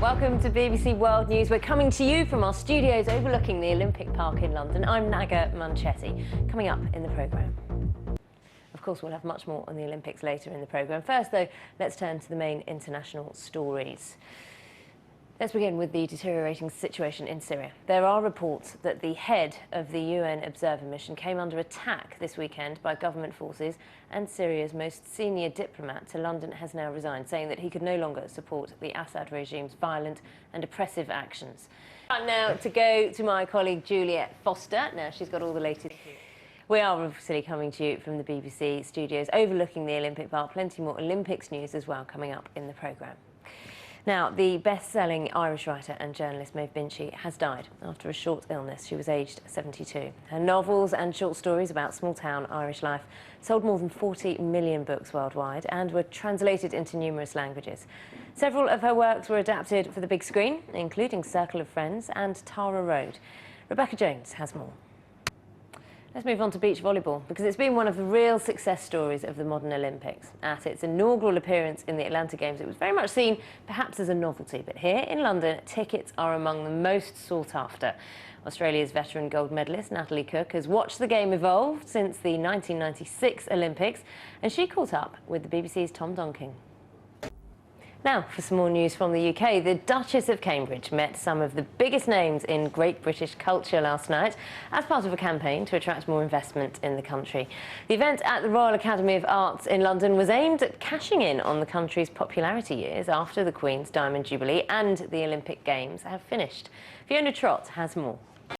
Welcome to BBC World News. We're coming to you from our studios overlooking the Olympic Park in London. I'm Naga Manchetti. Coming up in the programme. Of course, we'll have much more on the Olympics later in the programme. First, though, let's turn to the main international stories. Let's begin with the deteriorating situation in Syria. There are reports that the head of the UN observer mission came under attack this weekend by government forces, and Syria's most senior diplomat to London has now resigned, saying that he could no longer support the Assad regime's violent and oppressive actions. Now to go to my colleague Juliet Foster. Now she's got all the latest. We are obviously coming to you from the BBC studios overlooking the Olympic Park. Plenty more Olympics news as well coming up in the programme. Now, the best-selling Irish writer and journalist Maeve Binchy has died after a short illness. She was aged 72. Her novels and short stories about small-town Irish life sold more than 40 million books worldwide and were translated into numerous languages. Several of her works were adapted for the big screen, including Circle of Friends and Tara Road. Rebecca Jones has more. Let's move on to beach volleyball, because it's been one of the real success stories of the modern Olympics. At its inaugural appearance in the Atlanta Games, it was very much seen perhaps as a novelty, but here in London, tickets are among the most sought after. Australia's veteran gold medalist Natalie Cook has watched the game evolve since the 1996 Olympics, and she caught up with the BBC's Tom Donkin. Now, for some more news from the UK, the Duchess of Cambridge met some of the biggest names in Great British culture last night as part of a campaign to attract more investment in the country. The event at the Royal Academy of Arts in London was aimed at cashing in on the country's popularity years after the Queen's Diamond Jubilee and the Olympic Games have finished. Fiona Trott has more.